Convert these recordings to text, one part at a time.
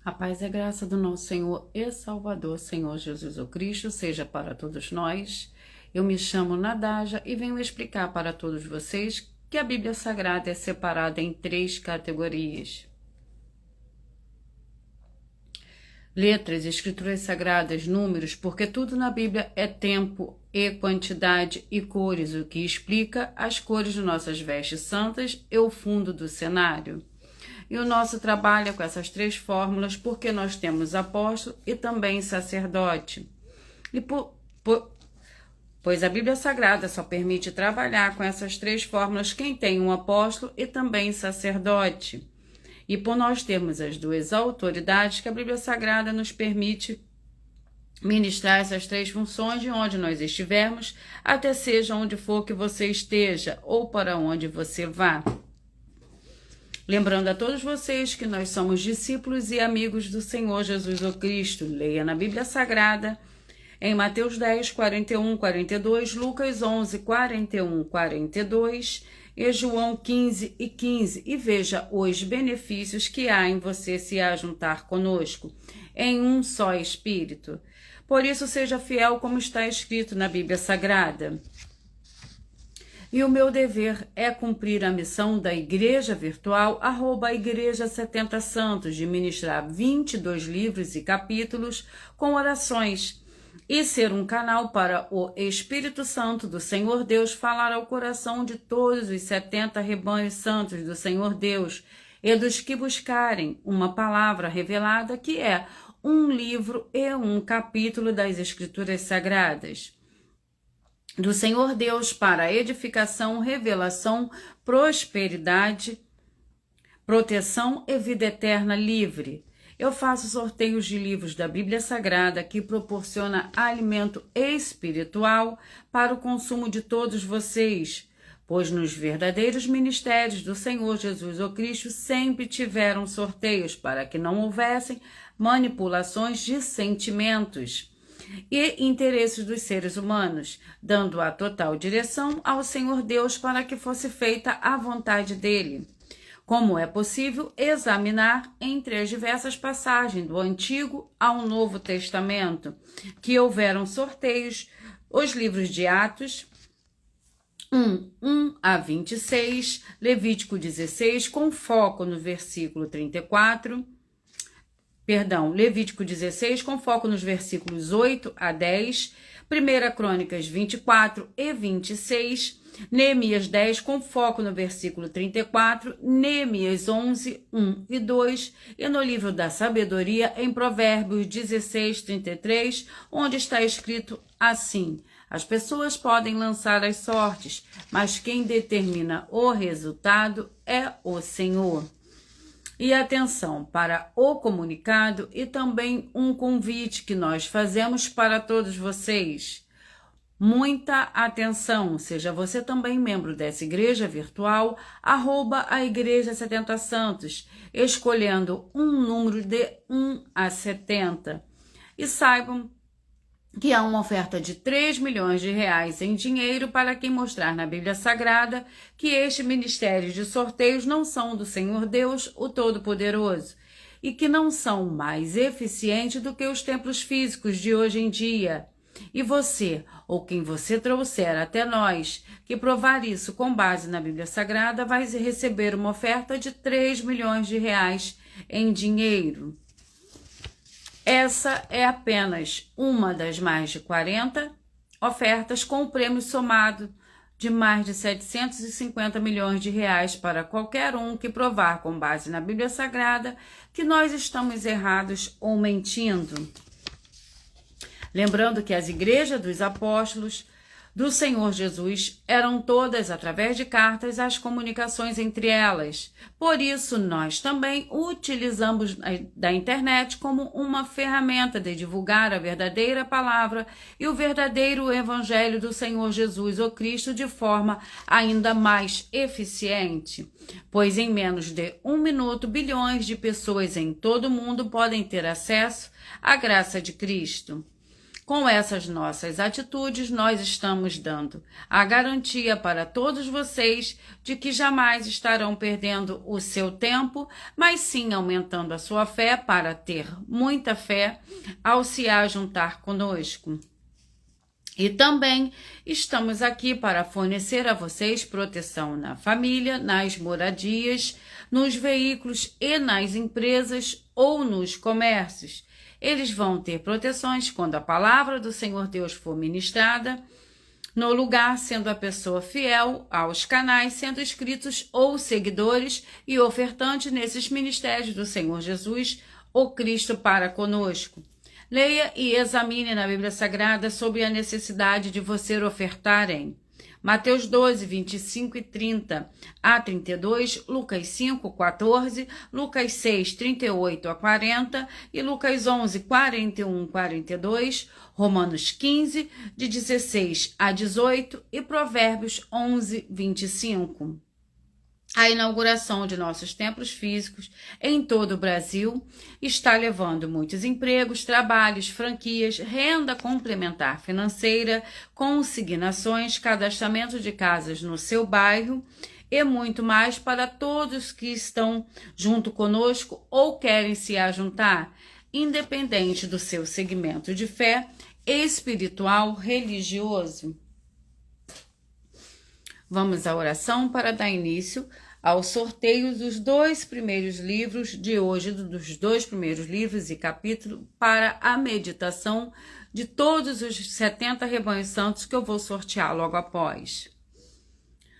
A paz e a graça do nosso Senhor e Salvador, Senhor Jesus o Cristo, seja para todos nós. Eu me chamo Nadaja e venho explicar para todos vocês que a Bíblia Sagrada é separada em 3 categorias: letras, escrituras sagradas, números, porque tudo na Bíblia é tempo e quantidade e cores, o que explica as cores de nossas vestes santas e o fundo do cenário. E o nosso trabalho é com essas 3 fórmulas, porque nós temos apóstolo e também sacerdote. Pois a Bíblia Sagrada só permite trabalhar com essas 3 fórmulas quem tem um apóstolo e também sacerdote. E por nós termos as 2 autoridades, que a Bíblia Sagrada nos permite ministrar essas 3 funções de onde nós estivermos, até seja onde for que você esteja ou para onde você vá. Lembrando a todos vocês que nós somos discípulos e amigos do Senhor Jesus o Cristo. Leia na Bíblia Sagrada, em Mateus 10, 41, 42, Lucas 11, 41, 42 e João 15 e 15 e veja os benefícios que há em você se ajuntar conosco, em um só Espírito. Por isso, seja fiel como está escrito na Bíblia Sagrada. E o meu dever é cumprir a missão da Igreja Virtual, @Igreja 70 Santos, de ministrar 22 livros e capítulos com orações e ser um canal para o Espírito Santo do Senhor Deus falar ao coração de todos os 70 rebanhos santos do Senhor Deus e dos que buscarem uma palavra revelada, que é um livro e um capítulo das Escrituras Sagradas do Senhor Deus, para edificação, revelação, prosperidade, proteção e vida eterna livre. Eu faço sorteios de livros da Bíblia Sagrada que proporciona alimento espiritual para o consumo de todos vocês, pois nos verdadeiros ministérios do Senhor Jesus o Cristo sempre tiveram sorteios para que não houvessem manipulações de sentimentos e interesses dos seres humanos, dando a total direção ao Senhor Deus para que fosse feita a vontade dele. Como é possível examinar entre as diversas passagens do Antigo ao Novo Testamento, que houveram sorteios, os livros de Atos 1 a 26, Levítico 16, com foco no versículo 34, Levítico 16, com foco nos versículos 8 a 10, 1 Crônicas 24 e 26, Neemias 10, com foco no versículo 34, Neemias 11, 1 e 2, e no livro da sabedoria, em Provérbios 16, 33, onde está escrito assim: as pessoas podem lançar as sortes, mas quem determina o resultado é o Senhor. E atenção para o comunicado e também um convite que nós fazemos para todos vocês. Muita atenção, seja você também membro dessa igreja virtual, @a Igreja 70 Santos, escolhendo um número de 1 a 70. E saibam que há uma oferta de 3 milhões de reais em dinheiro para quem mostrar na Bíblia Sagrada que este ministério de sorteios não são do Senhor Deus, o Todo-Poderoso, e que não são mais eficientes do que os templos físicos de hoje em dia. E você, ou quem você trouxer até nós, que provar isso com base na Bíblia Sagrada, vai receber uma oferta de 3 milhões de reais em dinheiro. Essa é apenas uma das mais de 40 ofertas com o prêmio somado de mais de 750 milhões de reais para qualquer um que provar com base na Bíblia Sagrada que nós estamos errados ou mentindo. Lembrando que as igrejas dos apóstolos do Senhor Jesus eram todas através de cartas as comunicações entre elas. Por isso, nós também utilizamos da internet como uma ferramenta de divulgar a verdadeira palavra e o verdadeiro evangelho do Senhor Jesus o Cristo de forma ainda mais eficiente. Pois em menos de 1 minuto, bilhões de pessoas em todo o mundo podem ter acesso à graça de Cristo. Com essas nossas atitudes, nós estamos dando a garantia para todos vocês de que jamais estarão perdendo o seu tempo, mas sim aumentando a sua fé para ter muita fé ao se ajuntar conosco. E também estamos aqui para fornecer a vocês proteção na família, nas moradias, nos veículos e nas empresas ou nos comércios. Eles vão ter proteções quando a palavra do Senhor Deus for ministrada no lugar, sendo a pessoa fiel aos canais, sendo inscritos ou seguidores e ofertantes nesses ministérios do Senhor Jesus, o Cristo para conosco. Leia e examine na Bíblia Sagrada sobre a necessidade de você ofertar em Mateus 12, 25 e 30 a 32, Lucas 5, 14, Lucas 6, 38 a 40 e Lucas 11, 41 a 42, Romanos 15, de 16 a 18 e Provérbios 11, 25. A inauguração de nossos templos físicos em todo o Brasil está levando muitos empregos, trabalhos, franquias, renda complementar financeira, consignações, cadastramento de casas no seu bairro e muito mais para todos que estão junto conosco ou querem se ajuntar, independente do seu segmento de fé espiritual, religioso. Vamos à oração para dar início ao sorteio dos 2 primeiros livros de hoje, dos 2 primeiros livros e capítulo, para a meditação de todos os 70 rebanhos santos que eu vou sortear logo após.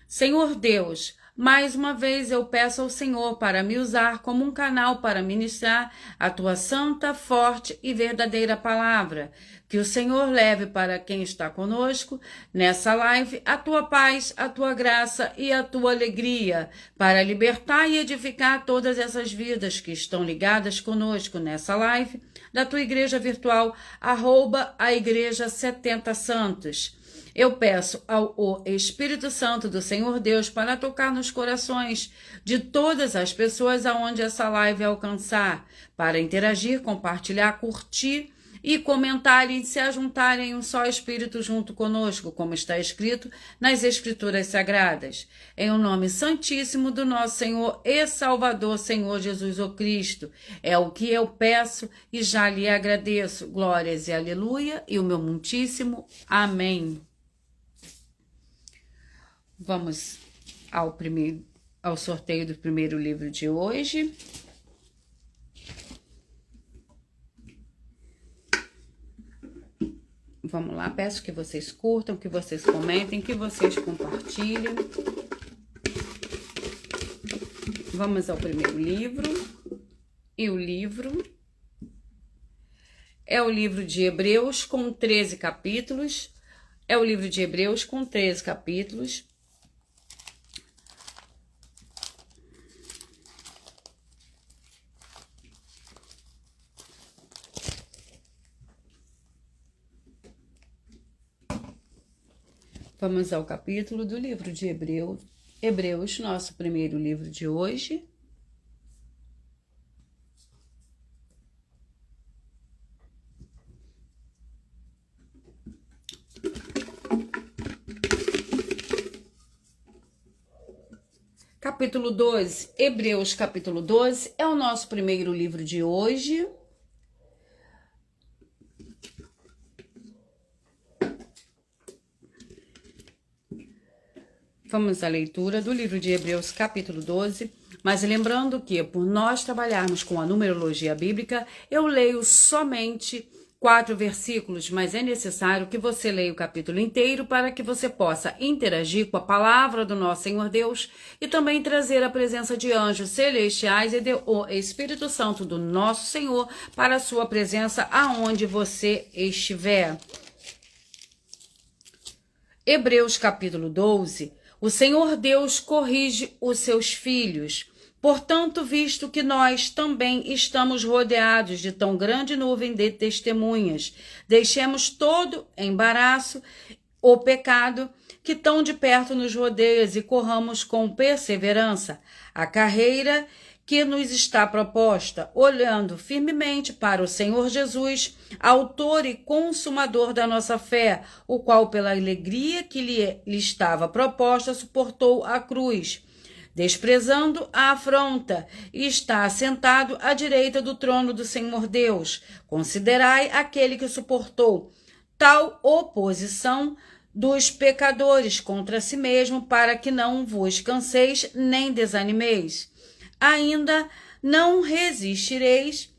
Senhor Deus, mais uma vez eu peço ao Senhor para me usar como um canal para ministrar a tua santa, forte e verdadeira palavra. Que o Senhor leve para quem está conosco nessa live a tua paz, a tua graça e a tua alegria, para libertar e edificar todas essas vidas que estão ligadas conosco nessa live da tua igreja virtual, @ a Igreja 70 Santos. Eu peço ao Espírito Santo do Senhor Deus para tocar nos corações de todas as pessoas aonde essa live alcançar, para interagir, compartilhar, curtir e comentarem e se ajuntarem em um só Espírito junto conosco, como está escrito nas Escrituras Sagradas. Em o nome santíssimo do nosso Senhor e Salvador, Senhor Jesus o Cristo. É o que eu peço e já lhe agradeço. Glórias e aleluia e o meu muitíssimo amém. Vamos ao sorteio do primeiro livro de hoje. Vamos lá, peço que vocês curtam, que vocês comentem, que vocês compartilhem. Vamos ao primeiro livro. E o livro é o livro de Hebreus com 13 capítulos. É o livro de Hebreus com 13 capítulos. Vamos ao capítulo do livro de Hebreus, nosso primeiro livro de hoje. Capítulo 12, Hebreus capítulo 12, é o nosso primeiro livro de hoje. Vamos à leitura do livro de Hebreus, capítulo 12, mas lembrando que, por nós trabalharmos com a numerologia bíblica, eu leio somente 4 versículos, mas é necessário que você leia o capítulo inteiro para que você possa interagir com a palavra do nosso Senhor Deus e também trazer a presença de anjos celestiais e o Espírito Santo do nosso Senhor para a sua presença aonde você estiver. Hebreus, capítulo 12. O Senhor Deus corrige os seus filhos. Portanto, visto que nós também estamos rodeados de tão grande nuvem de testemunhas, deixemos todo embaraço, o pecado que tão de perto nos rodeia e corramos com perseverança a carreira que nos está proposta, olhando firmemente para o Senhor Jesus, autor e consumador da nossa fé, o qual, pela alegria que lhe estava proposta, suportou a cruz, desprezando a afronta, e está assentado à direita do trono do Senhor Deus. Considerai aquele que suportou tal oposição dos pecadores contra si mesmo, para que não vos canseis nem desanimeis. Ainda não resistireis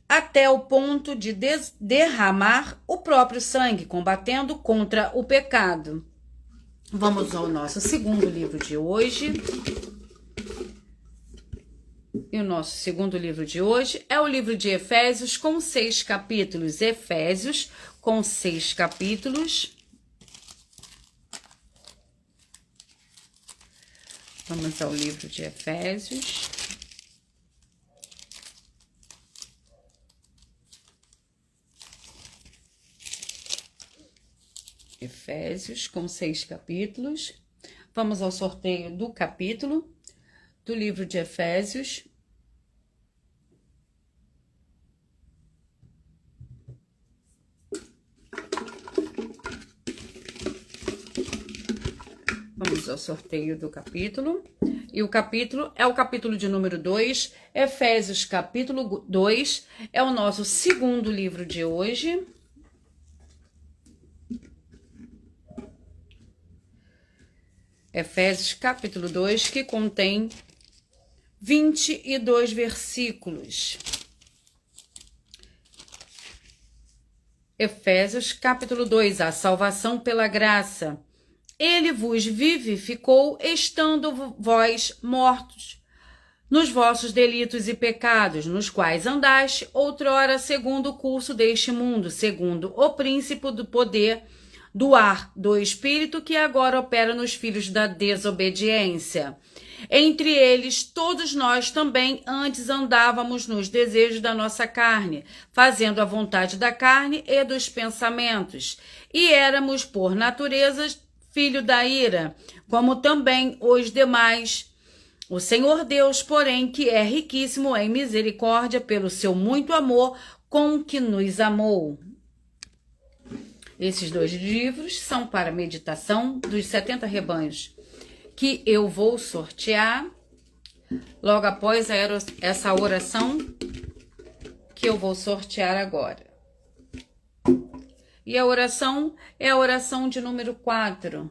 até o ponto de derramar o próprio sangue, combatendo contra o pecado. Vamos ao nosso segundo livro de hoje. E o nosso segundo livro de hoje é o livro de Efésios, com 6 capítulos. Efésios, com 6 capítulos. Vamos ao livro de Efésios. Efésios, com 6 capítulos. Vamos ao sorteio do capítulo do livro de Efésios. Vamos ao sorteio do capítulo. E o capítulo é o capítulo de número 2, Efésios capítulo 2, é o nosso segundo livro de hoje. Efésios capítulo 2, que contém 22 versículos. Efésios capítulo 2, a salvação pela graça. Ele vos vivificou, estando vós mortos nos vossos delitos e pecados, nos quais andaste outrora segundo o curso deste mundo, segundo o príncipe do poder do ar, do espírito que agora opera nos filhos da desobediência. Entre eles, todos nós também antes andávamos nos desejos da nossa carne, fazendo a vontade da carne e dos pensamentos, e éramos, por natureza, filho da ira, como também os demais. O Senhor Deus, porém, que é riquíssimo em misericórdia, pelo seu muito amor com que nos amou. Esses 2 livros são para meditação dos 70 rebanhos, que eu vou sortear logo após essa oração que eu vou sortear agora. E a oração é a oração de número 4.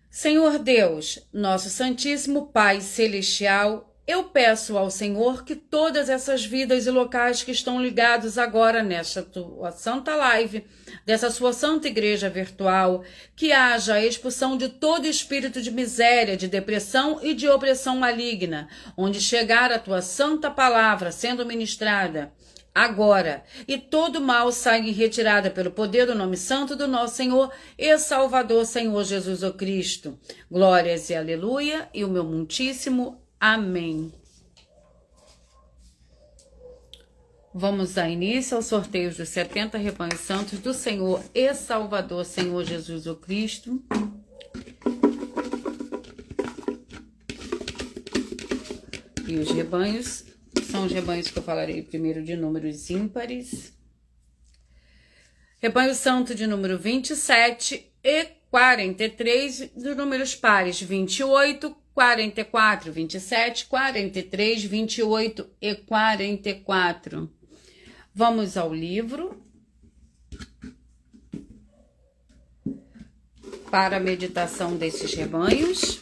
Senhor Deus, nosso Santíssimo Pai Celestial, eu peço ao Senhor que todas essas vidas e locais que estão ligados agora nesta tua santa live, dessa sua santa igreja virtual, que haja a expulsão de todo espírito de miséria, de depressão e de opressão maligna, onde chegar a tua santa palavra sendo ministrada agora, e todo mal saia em retirada pelo poder do nome santo do nosso Senhor e Salvador, Senhor Jesus o Cristo. Glórias e aleluia, e o meu muitíssimo amém. Vamos dar início aos sorteios dos 70 rebanhos santos do Senhor e Salvador, Senhor Jesus o Cristo. E os rebanhos são os rebanhos que eu falarei primeiro de números ímpares. Rebanho santo de número 27 e 43, dos números pares 28, 44, 27, 43, 28 e 44. Vamos ao livro para a meditação desses rebanhos.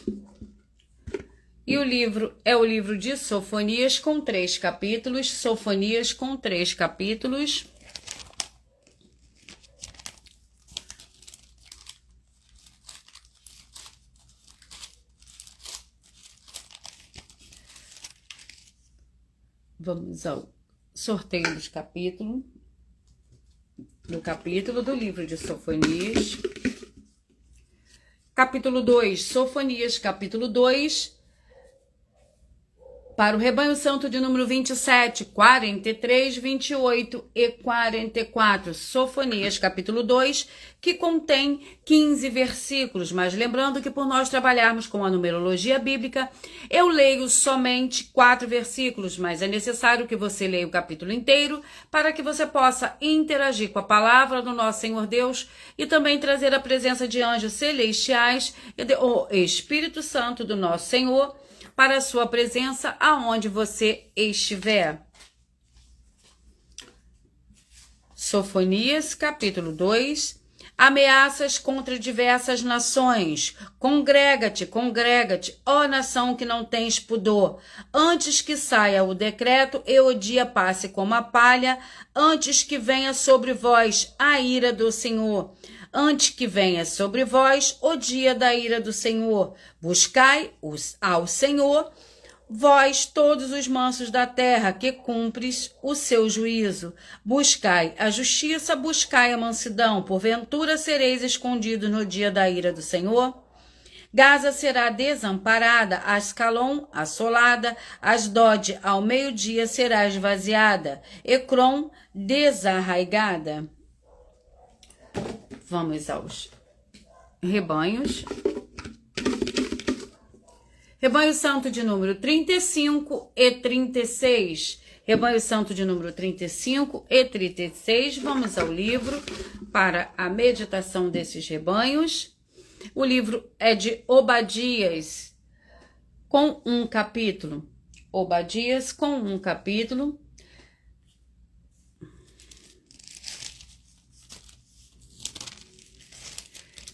E o livro é o livro de Sofonias, com 3 capítulos. Sofonias, com 3 capítulos. Vamos ao sorteio dos capítulos. Do capítulo do livro de Sofonias. Capítulo 2, Sofonias, capítulo 2. Para o Rebanho Santo de número 27, 43, 28 e 44. Sofonias, capítulo 2, que contém 15 versículos. Mas lembrando que por nós trabalharmos com a numerologia bíblica, eu leio somente 4 versículos, mas é necessário que você leia o capítulo inteiro para que você possa interagir com a palavra do nosso Senhor Deus e também trazer a presença de anjos celestiais e o Espírito Santo do nosso Senhor para a sua presença aonde você estiver. Sofonias, capítulo 2. Ameaças contra diversas nações. Congrega-te, congrega-te, ó nação que não tens pudor. Antes que saia o decreto e o dia passe como a palha, antes que venha sobre vós a ira do Senhor. Antes que venha sobre vós o dia da ira do Senhor. Buscai ao Senhor, vós todos os mansos da terra, que cumpres o seu juízo. Buscai a justiça, buscai a mansidão. Porventura sereis escondidos no dia da ira do Senhor? Gaza será desamparada, Ascalon assolada, Asdod ao meio-dia será esvaziada, Ecrom desarraigada. Vamos aos rebanhos. Rebanho Santo de número 35 e 36. Rebanho Santo de número 35 e 36. Vamos ao livro para a meditação desses rebanhos. O livro é de Obadias, com um capítulo. Obadias, com um capítulo.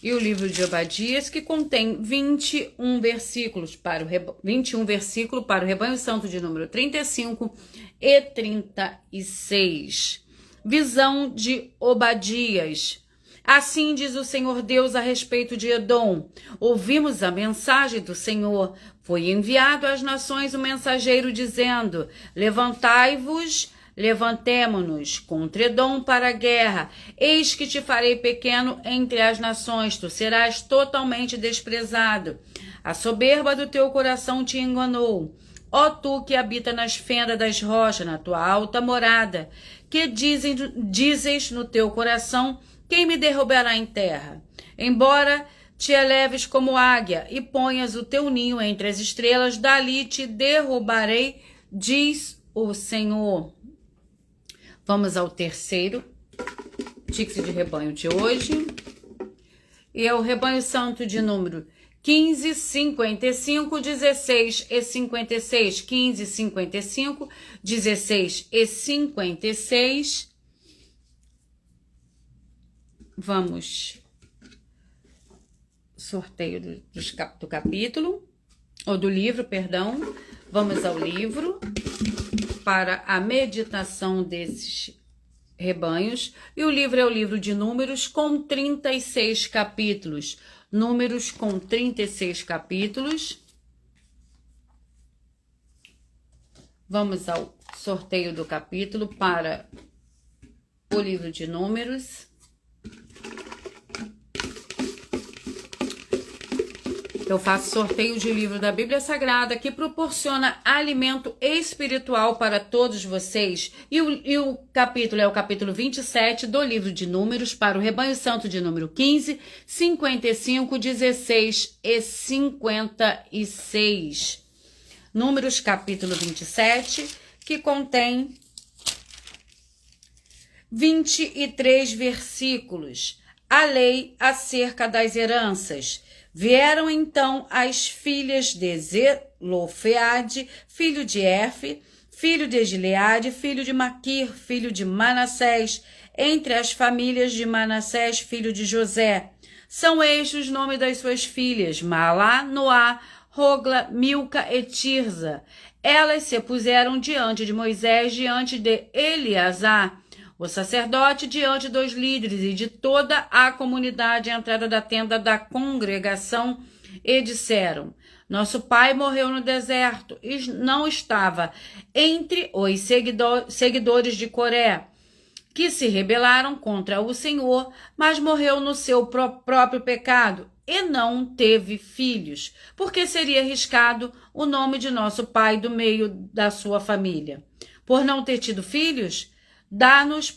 E o livro de Obadias, que contém 21 versículos para o Rebanho Santo de número 35 e 36. Visão de Obadias. Assim diz o Senhor Deus a respeito de Edom. Ouvimos a mensagem do Senhor. Foi enviado às nações o mensageiro dizendo: levantai-vos, levantemo-nos contra Edom para a guerra. Eis que te farei pequeno entre as nações, tu serás totalmente desprezado. A soberba do teu coração te enganou. Ó tu que habita nas fendas das rochas, na tua alta morada, que dizes no teu coração: quem me derrubará em terra? Embora te eleves como águia e ponhas o teu ninho entre as estrelas, dali te derrubarei, diz o Senhor. Vamos ao terceiro Tixe de rebanho de hoje. E é o Rebanho Santo de número 15, 55, 16 e 56. 15, 55, 16 e 56. Vamos. Sorteio do capítulo, ou do livro, perdão. Vamos ao livro para a meditação desses rebanhos. E o livro é o livro de Números com 36 capítulos. Números com 36 capítulos. Vamos ao sorteio do capítulo para o livro de Números. Eu faço sorteio de livro da Bíblia Sagrada que proporciona alimento espiritual para todos vocês. E o capítulo é o capítulo 27 do livro de Números para o Rebanho Santo de número 15, 55, 16 e 56. Números capítulo 27, que contém 23 versículos. A lei acerca das heranças. Vieram então as filhas de Zelofeade, filho de Efe, filho de Gileade, filho de Maquir, filho de Manassés, entre as famílias de Manassés, filho de José. São estes os nomes das suas filhas: Malá, Noá, Rogla, Milca e Tirza. Elas se puseram diante de Moisés, diante de Eleazar, o sacerdote, diante dos líderes e de toda a comunidade à entrada da tenda da congregação, e disseram: nosso pai morreu no deserto e não estava entre os seguidores de Coré, que se rebelaram contra o Senhor, mas morreu no seu próprio pecado. e não teve filhos, porque seria arriscado o nome de nosso pai do meio da sua família. Por não ter tido filhos, dá-nos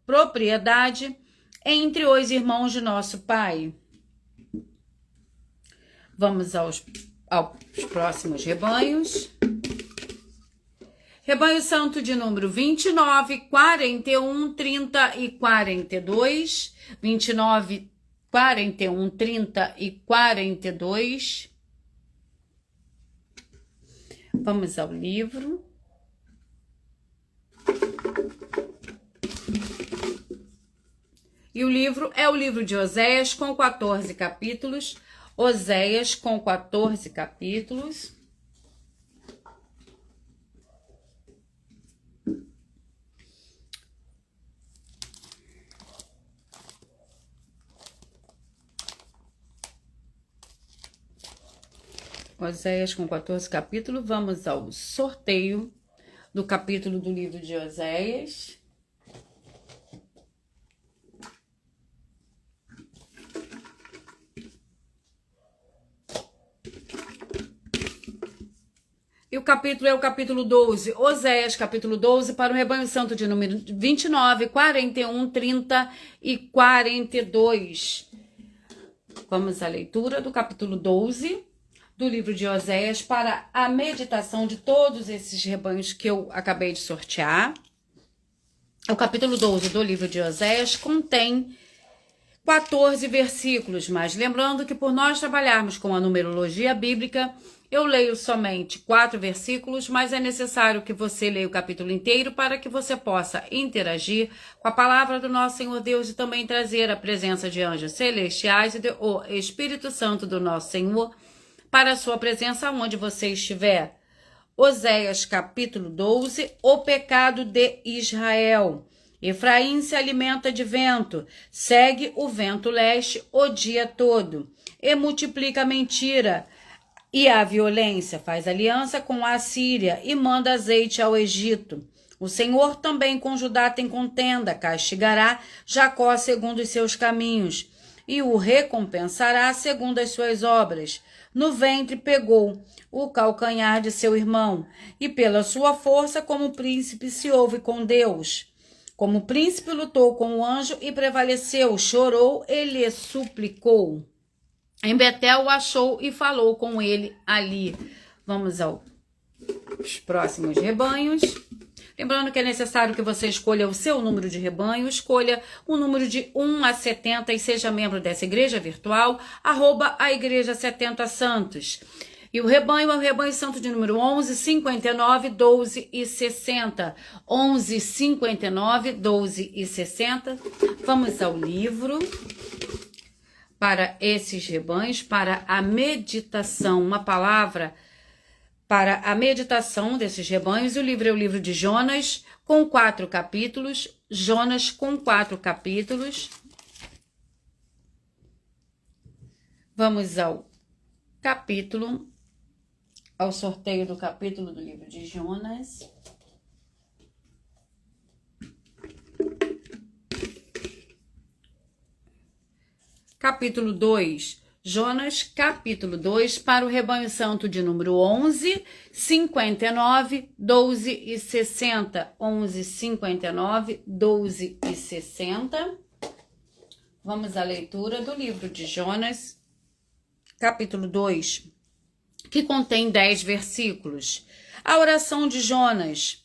propriedade entre os irmãos de nosso pai. Vamos aos próximos rebanhos. Rebanho Santo de número 29, 41, 30 e 42. 29, 41, 30 e 42. Vamos ao livro. E o livro é o livro de Oséias com 14 capítulos. Oséias com 14 capítulos. Oséias com 14 capítulos. Vamos ao sorteio do capítulo do livro de Oséias. E o capítulo é o capítulo 12, Oséias, capítulo 12, para o rebanho santo de número 29, 41, 30 e 42. Vamos à leitura do capítulo 12 do livro de Oséias para a meditação de todos esses rebanhos que eu acabei de sortear. O capítulo 12 do livro de Oséias contém 14 versículos, mas lembrando que por nós trabalharmos com a numerologia bíblica, eu leio somente 4 versículos, mas é necessário que você leia o capítulo inteiro para que você possa interagir com a palavra do nosso Senhor Deus e também trazer a presença de anjos celestiais e o Espírito Santo do nosso Senhor para a sua presença onde você estiver. Oséias capítulo 12, o pecado de Israel. Efraim se alimenta de vento, segue o vento leste o dia todo e multiplica a mentira e a violência, faz aliança com a Assíria e manda azeite ao Egito. O Senhor também com Judá tem contenda, castigará Jacó segundo os seus caminhos e o recompensará segundo as suas obras. No ventre pegou o calcanhar de seu irmão e pela sua força como príncipe se houve com Deus. Como príncipe lutou com o anjo e prevaleceu, chorou e lhe suplicou. Em Betel o achou e falou com ele ali. Vamos aos próximos rebanhos. Lembrando que é necessário que você escolha o seu número de rebanho, escolha o número de 1 a 70 e seja membro dessa igreja virtual, @ a igreja 70 Santos. E o rebanho é o rebanho santo de número 11, 59, 12 e 60. 11, 59, 12 e 60. Vamos ao livro para esses rebanhos, para a meditação, uma palavra para a meditação desses rebanhos. O livro é o livro de Jonas, com 4 capítulos. Jonas com 4 capítulos. Vamos ao capítulo, ao sorteio do capítulo do livro de Jonas. Capítulo 2, Jonas, capítulo 2, para o rebanho santo de número 11, 59, 12 e 60. 11, 59, 12 e 60. Vamos à leitura do livro de Jonas, capítulo 2, que contém 10 versículos. A oração de Jonas.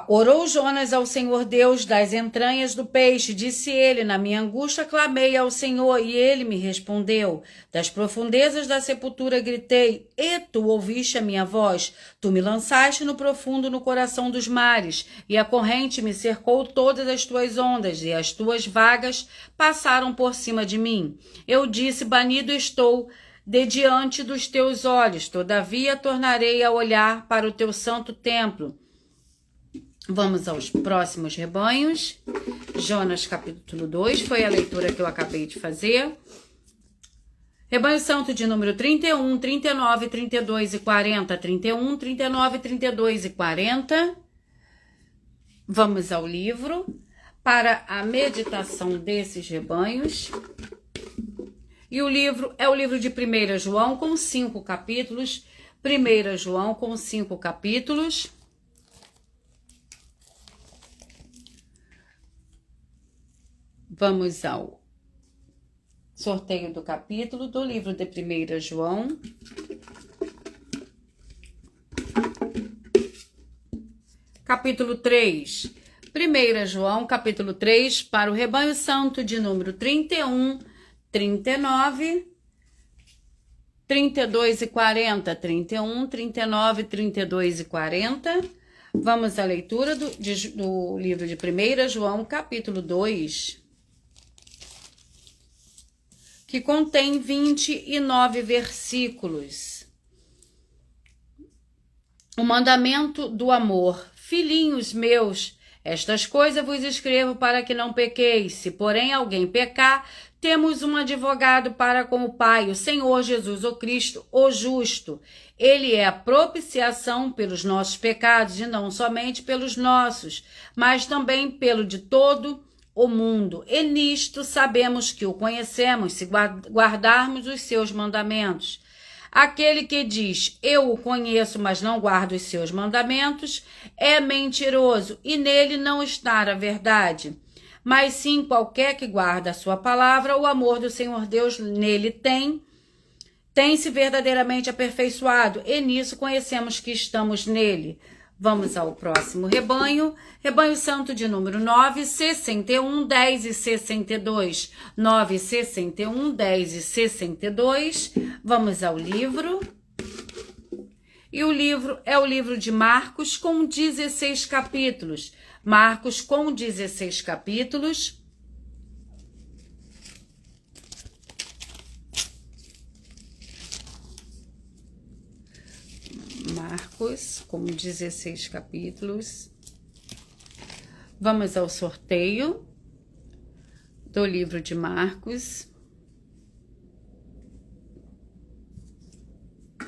Orou Jonas ao Senhor Deus das entranhas do peixe, disse ele, na minha angústia clamei ao Senhor e ele me respondeu. Das profundezas da sepultura gritei e tu ouviste a minha voz. Tu me lançaste no profundo no coração dos mares e a corrente me cercou todas as tuas ondas e as tuas vagas passaram por cima de mim. Eu disse, banido estou de diante dos teus olhos, todavia tornarei a olhar para o teu santo templo. Vamos aos próximos rebanhos. Jonas capítulo 2, foi a leitura que eu acabei de fazer. Rebanho santo de número 31, 39, 32 e 40. 31, 39, 32 e 40. Vamos ao livro para a meditação desses rebanhos. E o livro é o livro de 1 João, com 5 capítulos. 1 João, com 5 capítulos. Vamos ao sorteio do capítulo do livro de 1 João. Capítulo 3. 1 João, capítulo 3, para o rebanho santo de número 31, 39, 32 e 40. 31, 39, 32 e 40. Vamos à leitura do livro de 1 João, capítulo 2, que contém 29 versículos. O mandamento do amor. Filhinhos meus, estas coisas vos escrevo para que não pequeis. Se, porém, alguém pecar, temos um advogado para com o Pai, o Senhor Jesus, o Cristo, o justo. Ele é a propiciação pelos nossos pecados, e não somente pelos nossos, mas também pelo de todo o mundo. E nisto sabemos que o conhecemos, se guardarmos os seus mandamentos. Aquele que diz, eu o conheço, mas não guardo os seus mandamentos, é mentiroso, e nele não está a verdade. Mas sim, qualquer que guarda a sua palavra, o amor do Senhor Deus nele tem-se verdadeiramente aperfeiçoado, e nisso conhecemos que estamos nele. Vamos ao próximo rebanho. Rebanho santo de número 9, 61, 10 e 62. 9, 61, 10 e 62. Vamos ao livro. E o livro é o livro de Marcos, com 16 capítulos. Marcos, com 16 capítulos. Marcos, com 16 capítulos. Vamos ao sorteio do livro de Marcos.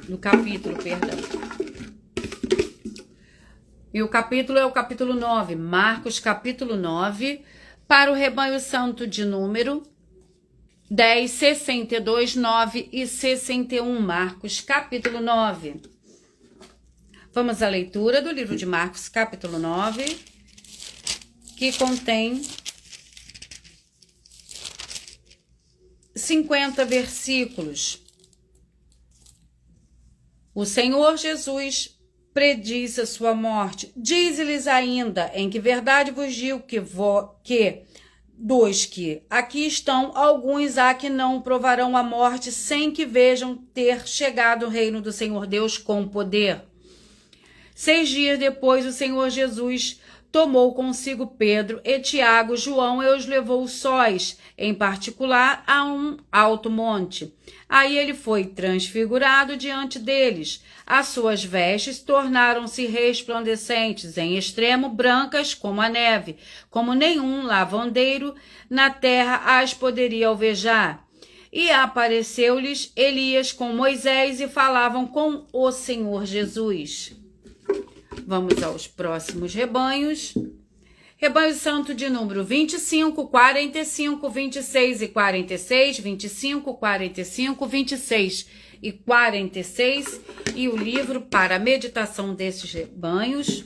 Do capítulo, perdão. E o capítulo é o capítulo 9. Marcos, capítulo 9, para o rebanho santo de número 10, 62, 9 e 61. Marcos, capítulo 9. Vamos à leitura do livro de Marcos, capítulo 9, que contém 50 versículos. O Senhor Jesus prediz a sua morte. Diz-lhes ainda, em que verdade vos digo que dos que aqui estão, alguns há que não provarão a morte sem que vejam ter chegado o reino do Senhor Deus com poder. 6 dias depois, o Senhor Jesus tomou consigo Pedro e Tiago, João, e os levou sós, em particular, a um alto monte. Aí ele foi transfigurado diante deles. As suas vestes tornaram-se resplandecentes, em extremo brancas como a neve, como nenhum lavandeiro na terra as poderia alvejar. E apareceu-lhes Elias com Moisés e falavam com o Senhor Jesus. Vamos aos próximos rebanhos. Rebanho santo de número 25, 45, 26 e 46, 25, 45, 26 e 46. E o livro para a meditação desses rebanhos.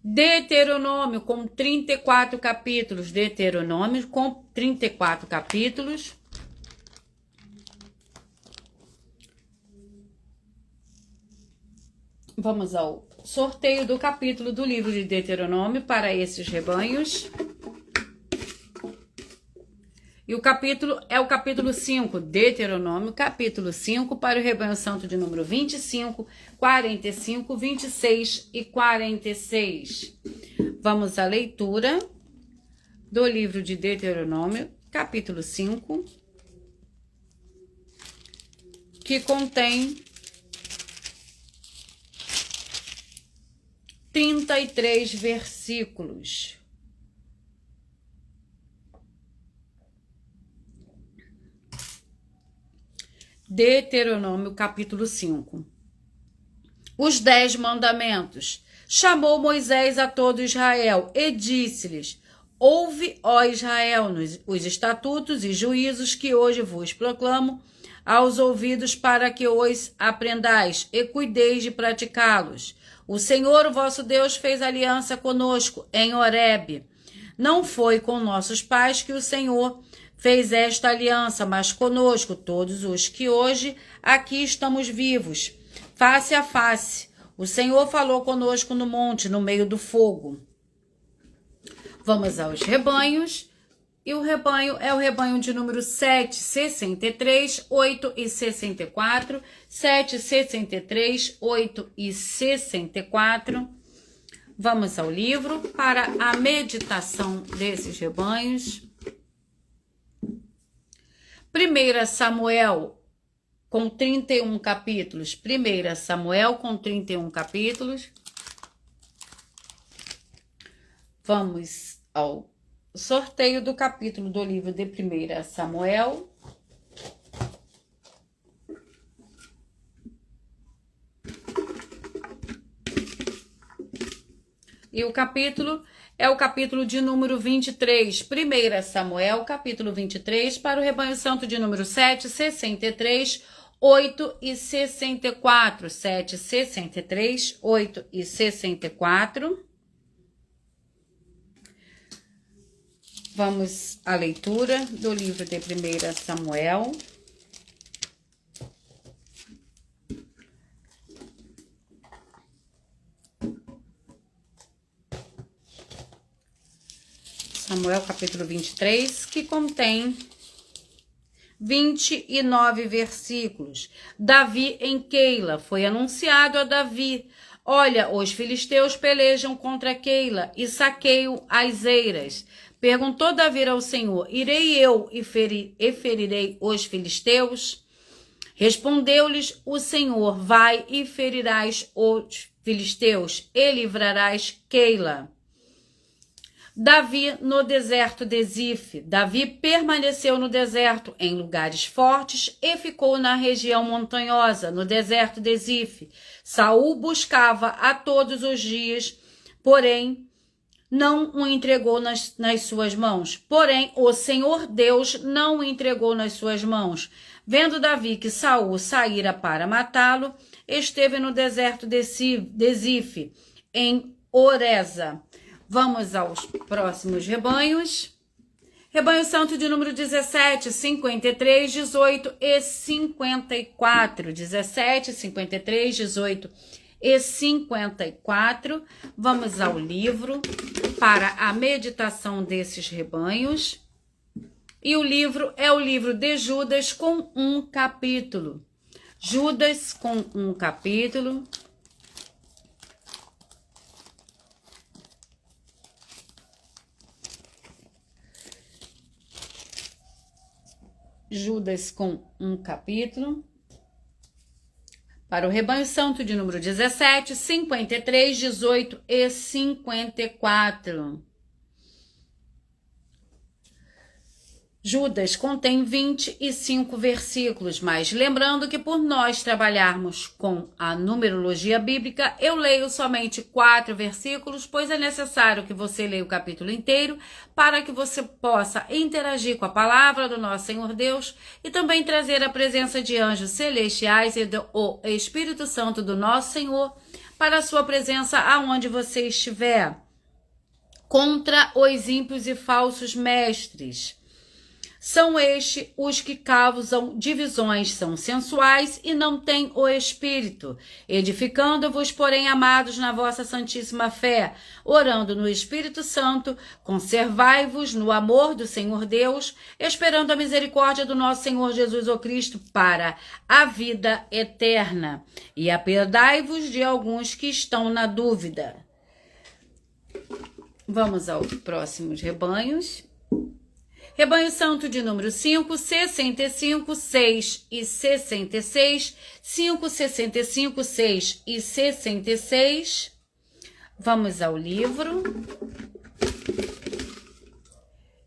Deuteronômio, com 34 capítulos. Deuteronômio, com 34 capítulos. Vamos ao sorteio do capítulo do livro de Deuteronômio para esses rebanhos. E o capítulo é o capítulo 5, Deuteronômio, capítulo 5, para o rebanho santo de número 25, 45, 26 e 46. Vamos à leitura do livro de Deuteronômio, capítulo 5, que contém 33 versículos. Deuteronômio, capítulo 5. Os 10 mandamentos. Chamou Moisés a todo Israel e disse-lhes: Ouve, ó Israel, os estatutos e juízos que hoje vos proclamo aos ouvidos, para que os aprendais e cuideis de praticá-los. O Senhor, o vosso Deus, fez aliança conosco em Horebe. Não foi com nossos pais que o Senhor fez esta aliança, mas conosco, todos os que hoje aqui estamos vivos, face a face. O Senhor falou conosco no monte, no meio do fogo. Vamos aos rebanhos. E o rebanho é o rebanho de número 7, 63, 8 e 64. 7, 63, 8 e 64. Vamos ao livro para a meditação desses rebanhos. 1 Samuel com 31 capítulos. 1 Samuel com 31 capítulos. Vamos ao sorteio do capítulo do livro de 1 Samuel. E o capítulo é o capítulo de número 23. 1 Samuel, capítulo 23, para o rebanho santo de número 7, 63, 8 e 64. 7, 63, 8 e 64. Vamos à leitura do livro de 1 Samuel. Samuel, capítulo 23, que contém 29 versículos. Davi em Keila. Foi anunciado a Davi: olha, os filisteus pelejam contra Keila e saqueiam as eiras. Perguntou Davi ao Senhor: irei eu e ferirei os filisteus? Respondeu-lhes o Senhor: vai e ferirás os filisteus e livrarás Keila. Davi no deserto de Zif. Davi permaneceu no deserto, em lugares fortes, e ficou na região montanhosa, no deserto de Zif. Saul buscava a todos os dias, porém não o entregou nas suas mãos. Porém, o Senhor Deus não o entregou nas suas mãos. Vendo Davi que Saul saíra para matá-lo, esteve no deserto de Zif, em Oreza. Vamos aos próximos rebanhos. Rebanho santo de número 17, 53, 18 e 54. 17, 53, 18 e 54. Vamos ao livro para a meditação desses rebanhos. E o livro é o livro de Judas com um capítulo. Judas com um capítulo. Judas com um capítulo. Para o rebanho santo de número 17, 53, 18 e 54. Judas contém 25 versículos, mas lembrando que por nós trabalharmos com a numerologia bíblica, eu leio somente 4 versículos, pois é necessário que você leia o capítulo inteiro para que você possa interagir com a palavra do nosso Senhor Deus e também trazer a presença de anjos celestiais e do Espírito Santo do nosso Senhor para a sua presença aonde você estiver. Contra os ímpios e falsos mestres. São estes os que causam divisões, são sensuais e não têm o Espírito, edificando-vos, porém, amados, na vossa santíssima fé, orando no Espírito Santo, conservai-vos no amor do Senhor Deus, esperando a misericórdia do nosso Senhor Jesus o Cristo para a vida eterna. E apiedai-vos de alguns que estão na dúvida. Vamos aos próximos rebanhos. Rebanho santo de número 5, 65, 6 e 66. 5, 65, 6 e 66. Vamos ao livro.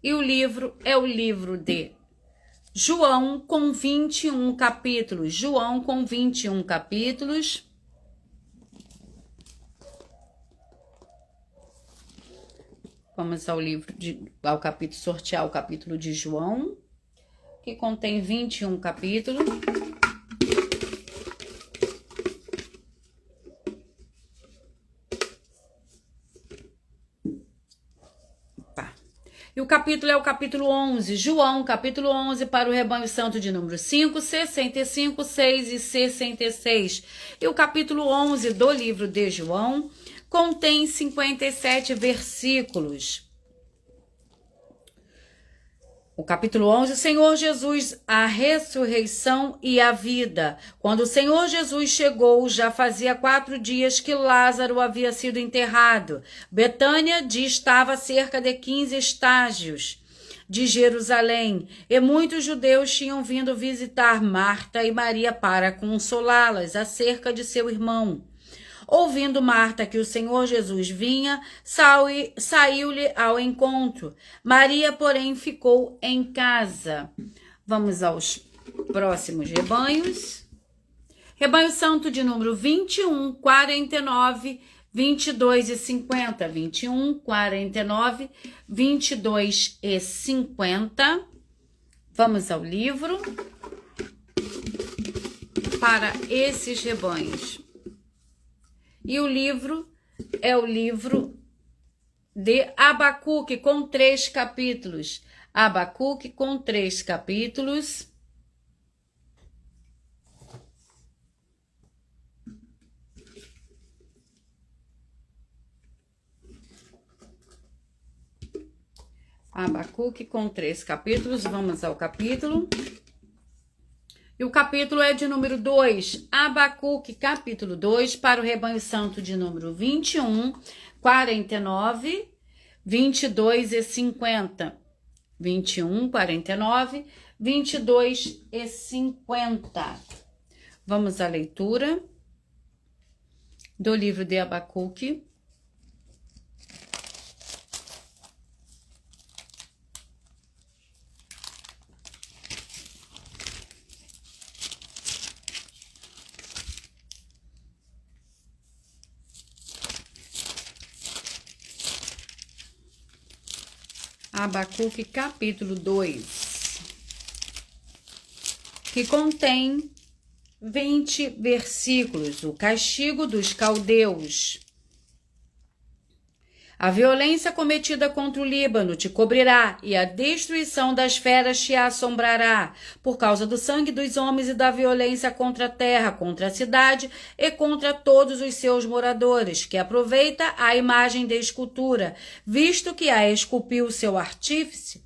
E o livro é o livro de João com 21 capítulos. João com 21 capítulos. Vamos ao capítulo, sortear o capítulo de João, que contém 21 capítulos. E o capítulo é o capítulo 11, João, capítulo 11, para o rebanho santo de número 5, 65, 6 e 66. E o capítulo 11 do livro de João contém 57 versículos. O capítulo 11, o Senhor Jesus, a ressurreição e a vida. Quando o Senhor Jesus chegou, já fazia 4 dias que Lázaro havia sido enterrado. Betânia distava a cerca de 15 estágios de Jerusalém, e muitos judeus tinham vindo visitar Marta e Maria para consolá-las acerca de seu irmão. Ouvindo Marta que o Senhor Jesus vinha, saiu-lhe ao encontro. Maria, porém, ficou em casa. Vamos aos próximos rebanhos. Rebanho santo de número 21, 49, 22 e 50. 21, 49, 22 e 50. Vamos ao livro para esses rebanhos. E o livro é o livro de Abacuque, com 3 capítulos. Abacuque, com 3 capítulos. Abacuque, com 3 capítulos. Vamos ao capítulo. E o capítulo é de número 2, Abacuque, capítulo 2, para o rebanho santo de número 21, 49, 22 e 50. 21, 49, 22 e 50. Vamos à leitura do livro de Abacuque. Abacuque, capítulo 2, que contém 20 versículos. O castigo dos caldeus. A violência cometida contra o Líbano te cobrirá, e a destruição das feras te assombrará, por causa do sangue dos homens e da violência contra a terra, contra a cidade e contra todos os seus moradores, que aproveita a imagem de escultura, visto que a esculpiu seu artífice,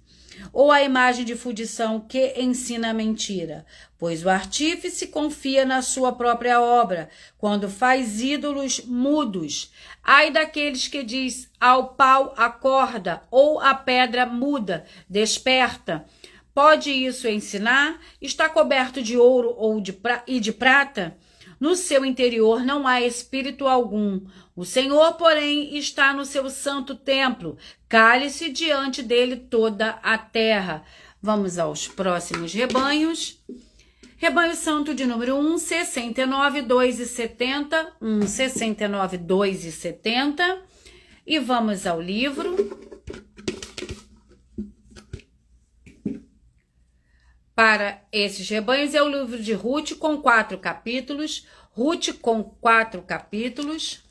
ou a imagem de fundição que ensina a mentira. Pois o artífice confia na sua própria obra, quando faz ídolos mudos. Ai daqueles que diz, ao pau acorda, ou a pedra muda, desperta. Pode isso ensinar? Está coberto de ouro e de prata? No seu interior não há espírito algum. O Senhor, porém, está no seu santo templo. Cale-se diante dele toda a terra. Vamos aos próximos rebanhos. Rebanho santo de número 1, 69, 2 e 70. 1, 69, 2 e 70. E vamos ao livro. Para esses rebanhos é o livro de Ruth, com 4 capítulos. Ruth, com 4 capítulos.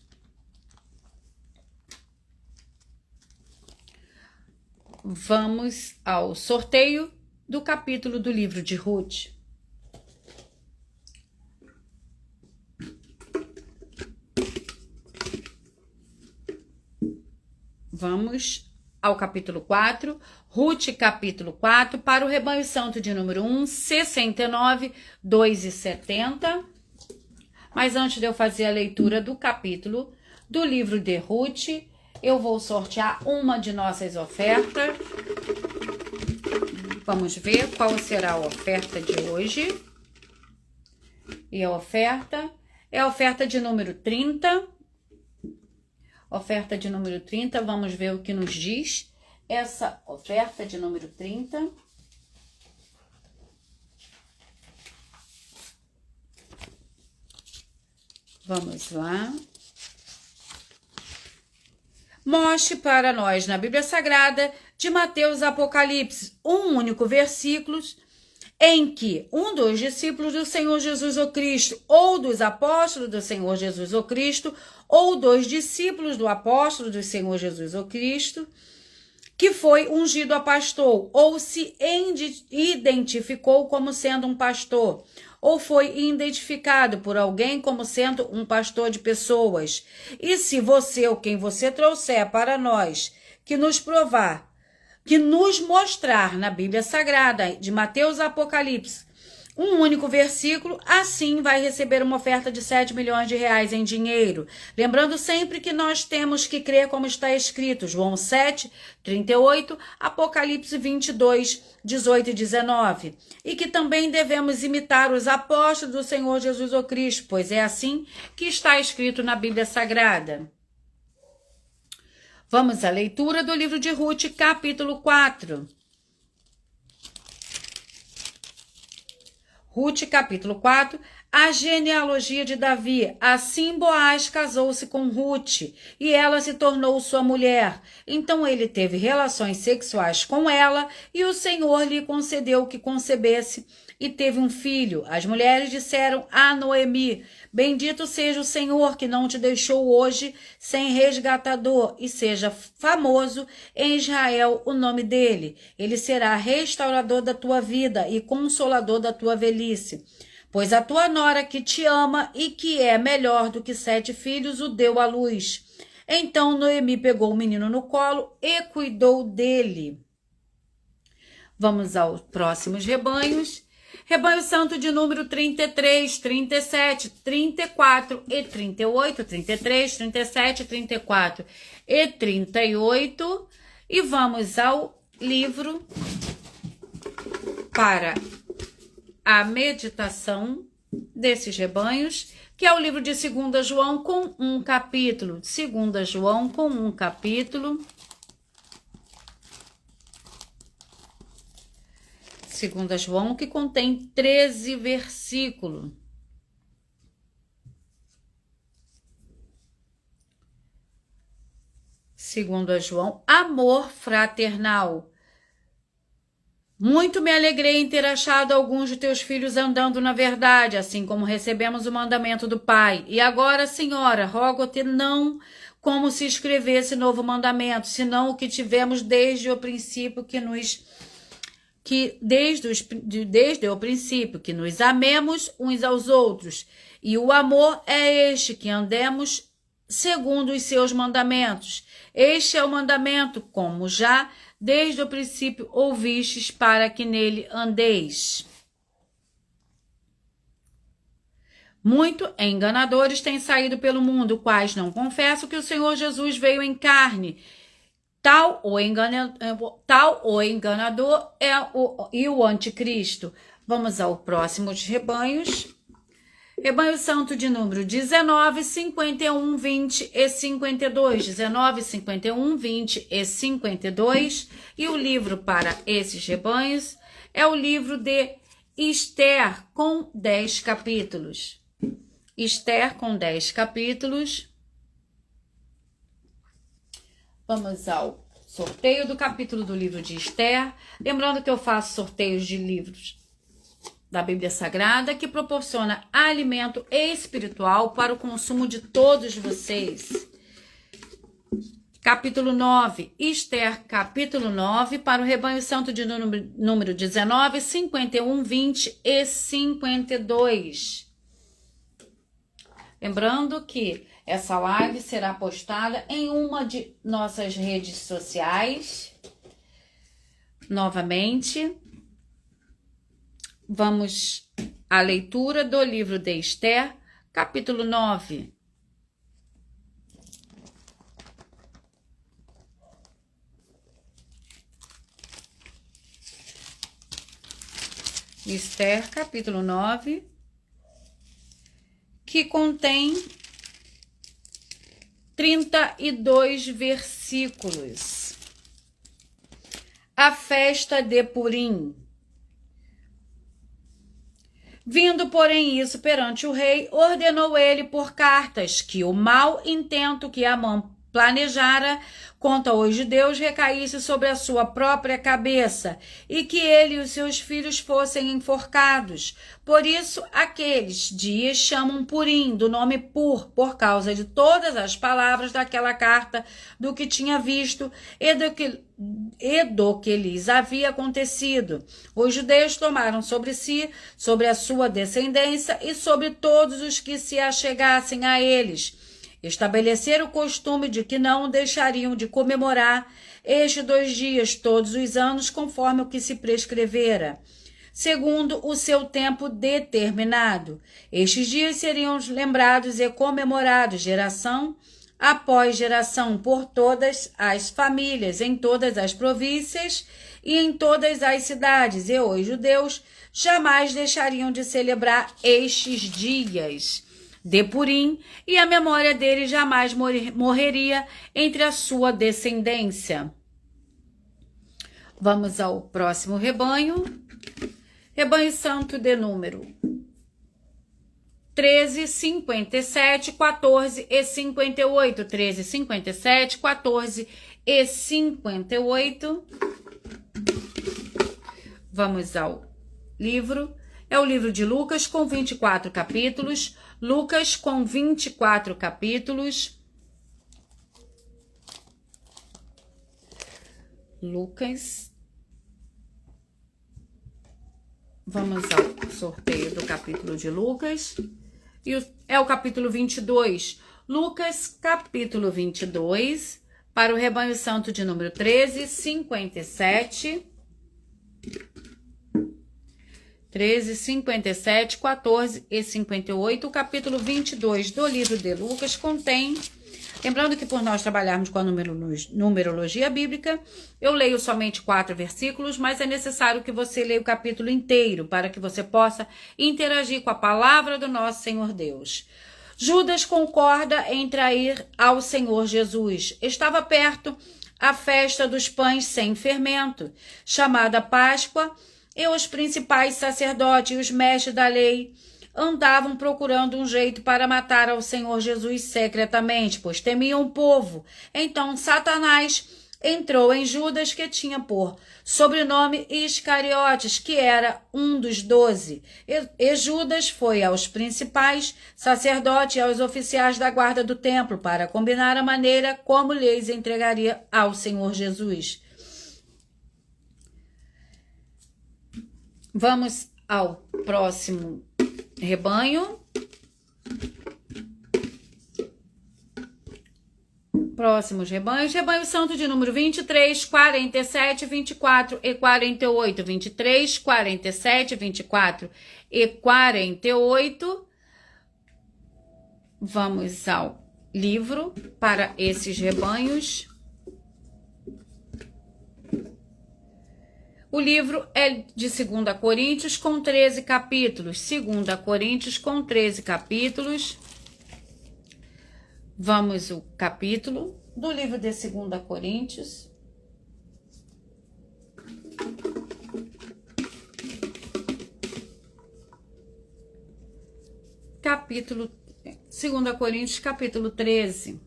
Vamos ao sorteio do capítulo do livro de Ruth. Vamos ao capítulo 4, Ruth, capítulo 4, para o rebanho santo de número 1, 69, 2 e 70. Mas antes de eu fazer a leitura do capítulo do livro de Ruth, eu vou sortear uma de nossas ofertas. Vamos ver qual será a oferta de hoje. E a oferta é a oferta de número 30. Oferta de número 30, vamos ver o que nos diz essa oferta de número 30. Vamos lá. mostre para nós na Bíblia Sagrada, de Mateus a Apocalipse, um único versículo em que um dos discípulos do Senhor Jesus o Cristo, ou dos apóstolos do Senhor Jesus o Cristo, ou dos discípulos do apóstolo do Senhor Jesus o Cristo, que foi ungido a pastor, ou se identificou como sendo um pastor, ou foi identificado por alguém como sendo um pastor de pessoas. E se você ou quem você trouxer para nós, que nos provar, que nos mostrar na Bíblia Sagrada, de Mateus a Apocalipse, um único versículo, assim vai receber uma oferta de 7 milhões de reais em dinheiro. Lembrando sempre que nós temos que crer como está escrito, João 7, 38, Apocalipse 22, 18 e 19. E que também devemos imitar os apóstolos do Senhor Jesus o Cristo, pois é assim que está escrito na Bíblia Sagrada. Vamos à leitura do livro de Ruth, capítulo 4. Ruth, capítulo 4, a genealogia de Davi. Assim Boaz casou-se com Ruth, e ela se tornou sua mulher. Então ele teve relações sexuais com ela, e o Senhor lhe concedeu que concebesse, e teve um filho. As mulheres disseram a Noemi: bendito seja o Senhor que não te deixou hoje sem resgatador, e seja famoso em Israel o nome dele. Ele será restaurador da tua vida e consolador da tua velhice. Pois a tua nora que te ama e que é melhor do que 7 filhos o deu à luz. Então Noemi pegou o menino no colo e cuidou dele. Vamos aos próximos rebanhos. Rebanho santo de número 33, 37, 34 e 38, 33, 37, 34 e 38. E vamos ao livro para a meditação desses rebanhos, que é o livro de 2 João com um capítulo. 2 João com um capítulo. 2 João, que contém 13 versículos. Segundo a João, amor fraternal. Muito me alegrei em ter achado alguns de teus filhos andando na verdade, assim como recebemos o mandamento do Pai. E agora, Senhora, rogo-te não como se escrevesse novo mandamento, senão o que tivemos desde o princípio desde o princípio, que nos amemos uns aos outros. E o amor é este, que andemos segundo os seus mandamentos. Este é o mandamento, como já desde o princípio ouvistes, para que nele andeis. Muito enganadores têm saído pelo mundo, quais não confessam que o Senhor Jesus veio em carne. Tal o enganador é o anticristo. Vamos ao próximo de rebanhos. Rebanho santo de número 19, 51, 20 e 52. 19, 51, 20 e 52. E o livro para esses rebanhos é o livro de Esther, com 10 capítulos. Esther, com 10 capítulos. Vamos ao sorteio do capítulo do livro de Esther. Lembrando que eu faço sorteios de livros da Bíblia Sagrada, que proporciona alimento espiritual para o consumo de todos vocês. Capítulo 9, Esther, capítulo 9, para o rebanho santo de número 19, 51, 20 e 52. Lembrando que essa live será postada em uma de nossas redes sociais. Novamente, vamos à leitura do livro de Esther, capítulo 9. Esther, capítulo 9, que contém 32 versículos. A festa de Purim. Vindo, porém, isso perante o rei, ordenou ele por cartas que o mau intento que Amã planejara contra os judeus recaísse sobre a sua própria cabeça e que ele e os seus filhos fossem enforcados. Por isso, aqueles dias chamam Purim, do nome por causa de todas as palavras daquela carta, do que tinha visto e do que lhes havia acontecido. Os judeus tomaram sobre si, sobre a sua descendência e sobre todos os que se achegassem a eles, estabelecer o costume de que não deixariam de comemorar estes 2 dias todos os anos, conforme o que se prescrevera, segundo o seu tempo determinado. Estes dias seriam lembrados e comemorados geração após geração por todas as famílias, em todas as províncias e em todas as cidades, e os judeus jamais deixariam de celebrar estes dias de Purim, e a memória dele jamais morreria entre a sua descendência. Vamos ao próximo rebanho. Rebanho santo de número 13, 57, 14 e 58. 13, 57, 14 e 58. Vamos ao livro. É o livro de Lucas, com 24 capítulos. Lucas, com 24 capítulos. Lucas. Vamos ao sorteio do capítulo de Lucas. E é o capítulo 22. Lucas, capítulo 22, para o rebanho santo de número 13, 57. 13, 57, 14 e 58. O capítulo 22 do livro de Lucas contém... Lembrando que por nós trabalharmos com a numerologia bíblica, eu leio somente 4 versículos, mas é necessário que você leia o capítulo inteiro para que você possa interagir com a palavra do nosso Senhor Deus. Judas concorda em trair ao Senhor Jesus. Estava perto a festa dos pães sem fermento, chamada Páscoa, e os principais sacerdotes e os mestres da lei andavam procurando um jeito para matar ao Senhor Jesus secretamente, pois temiam o povo. Então Satanás entrou em Judas, que tinha por sobrenome Iscariotes, que era um dos 12. E Judas foi aos principais sacerdotes e aos oficiais da guarda do templo para combinar a maneira como lhes entregaria ao Senhor Jesus. Vamos ao próximo rebanho. Próximos rebanhos. Rebanho santo de número 23, 47, 24 e 48. 23, 47, 24 e 48. Vamos ao livro para esses rebanhos. O livro é de 2 Coríntios, com 13 capítulos. 2 Coríntios, com 13 capítulos. Vamos ao capítulo do livro de 2 Coríntios. Capítulo 2 Coríntios, capítulo 13.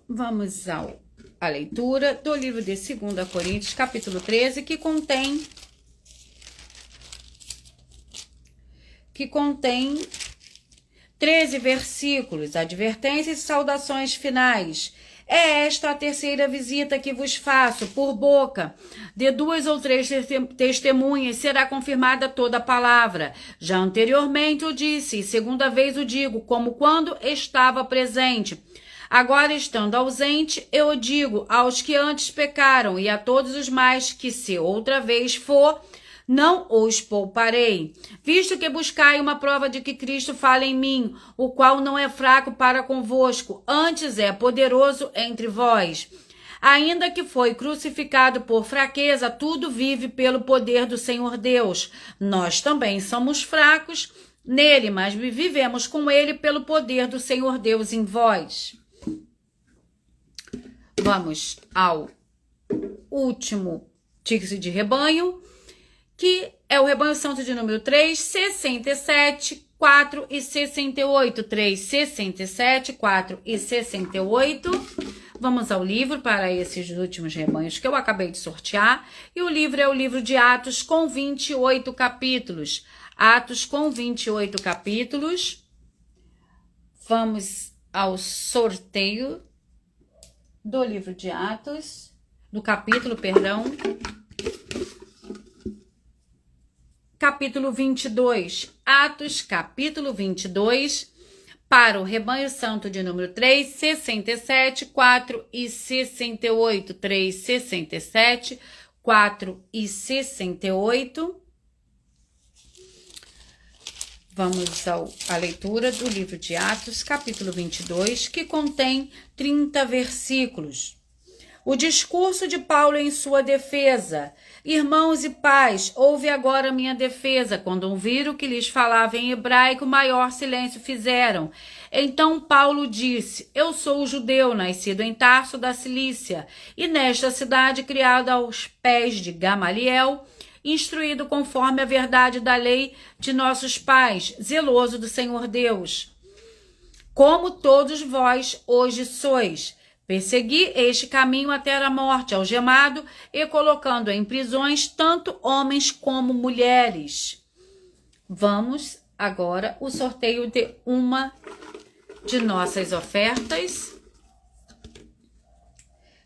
Vamos à leitura do livro de 2 Coríntios, capítulo 13, que contém 13 versículos, advertências e saudações finais. É esta a terceira visita que vos faço, por boca de 2 ou 3 testemunhas será confirmada toda a palavra. Já anteriormente o disse, e segunda vez o digo, como quando estava presente. Agora, estando ausente, eu digo aos que antes pecaram e a todos os mais que, se outra vez for, não os pouparei. Visto que buscai uma prova de que Cristo fala em mim, o qual não é fraco para convosco, antes é poderoso entre vós. Ainda que foi crucificado por fraqueza, tudo vive pelo poder do Senhor Deus. Nós também somos fracos nele, mas vivemos com ele pelo poder do Senhor Deus em vós. Vamos ao último título de rebanho, que é o rebanho santo de número 3, 67, 4,68, 3,67, 4,68. Vamos ao livro para esses últimos rebanhos que eu acabei de sortear. E o livro é o livro de Atos com 28 capítulos. Atos com 28 capítulos. Vamos ao sorteio do livro de Atos, do capítulo, perdão. Capítulo 22, Atos, capítulo 22, para o rebanho santo de número 3,67, 4,68, 3,67, 4,68. Vamos à leitura do livro de Atos, capítulo 22, que contém 30 versículos. O discurso de Paulo em sua defesa. Irmãos e pais, ouve agora minha defesa. Quando ouviram que lhes falava em hebraico, maior silêncio fizeram. Então Paulo disse: Eu sou judeu, nascido em Tarso da Cilícia, e nesta cidade criado aos pés de Gamaliel, instruído conforme a verdade da lei de nossos pais, zeloso do Senhor Deus. Como todos vós hoje sois. Persegui este caminho até a morte, algemado e colocando em prisões tanto homens como mulheres. Vamos agora o sorteio de uma de nossas ofertas,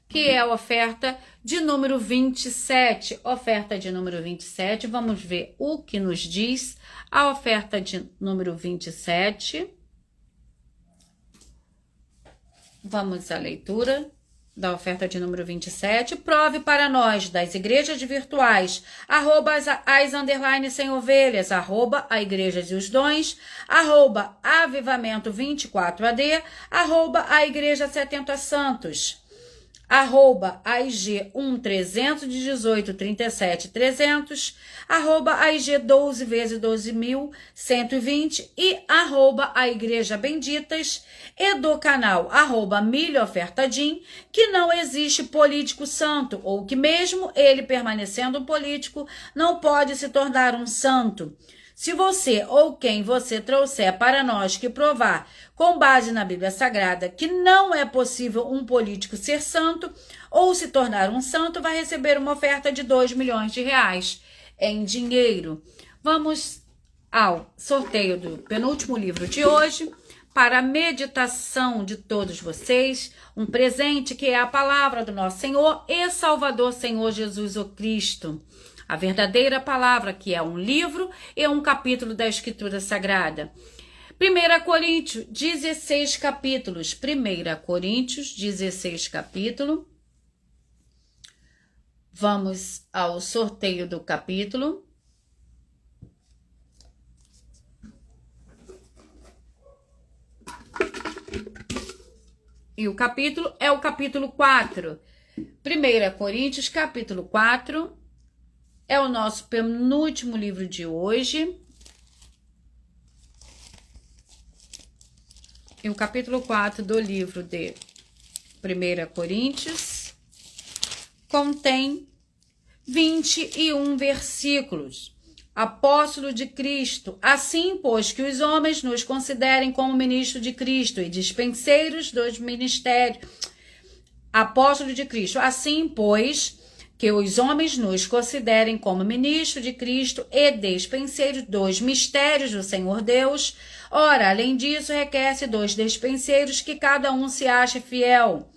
que é a oferta de número 27. Oferta de número 27, vamos ver o que nos diz a oferta de número 27. Vamos à leitura da oferta de número 27. Prove para nós das igrejas virtuais, @as_sem ovelhas, @a igrejas e os dons, @avivamento 24AD, @a igreja 70 santos, @AIG 1.318, 37, 300, @AIG 12 vezes 12.120 e @a igreja benditas e do canal @milho ofertadim, que não existe político santo, ou que mesmo ele permanecendo um político não pode se tornar um santo. Se você ou quem você trouxer para nós que provar, com base na Bíblia Sagrada, que não é possível um político ser santo ou se tornar um santo, vai receber uma oferta de 2 milhões de reais em dinheiro. Vamos ao sorteio do penúltimo livro de hoje, para a meditação de todos vocês, um presente que é a palavra do nosso Senhor e Salvador Senhor Jesus o Cristo. A verdadeira palavra, que é um livro e um capítulo da Escritura Sagrada. 1 Coríntios, 16 capítulos. 1 Coríntios, 16 capítulo. Vamos ao sorteio do capítulo. E o capítulo é o capítulo 4. 1 Coríntios, capítulo 4. É o nosso penúltimo livro de hoje. E o capítulo 4 do livro de 1 Coríntios contém 21 versículos. Apóstolo de Cristo, assim, pois, que os homens nos considerem como ministros de Cristo e dispenseiros dos ministérios. Apóstolo de Cristo, assim, pois, que os homens nos considerem como ministros de Cristo e despenseiros dos mistérios do Senhor Deus. Ora, além disso, requer-se dos despenseiros que cada um se ache fiel.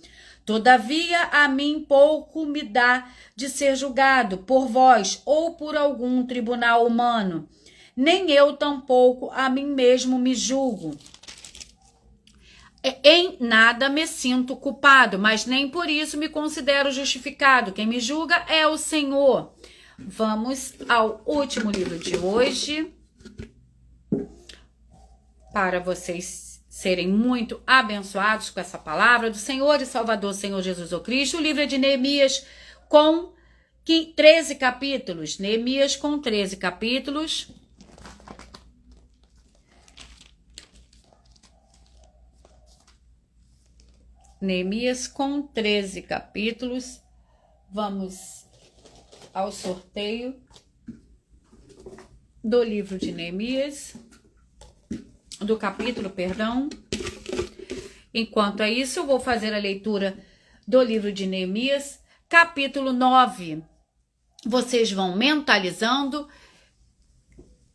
Todavia, a mim pouco me dá de ser julgado por vós ou por algum tribunal humano. Nem eu tampouco a mim mesmo me julgo. Em nada me sinto culpado, mas nem por isso me considero justificado. Quem me julga é o Senhor. Vamos ao último livro de hoje, para vocês serem muito abençoados com essa palavra do Senhor e Salvador, Senhor Jesus o Cristo. O livro é de Neemias com 13 capítulos. Neemias com 13 capítulos. Neemias com 13 capítulos. Vamos ao sorteio do livro de Neemias. do capítulo, perdão. Enquanto é isso, eu vou fazer a leitura do livro de Neemias, capítulo 9. Vocês vão mentalizando,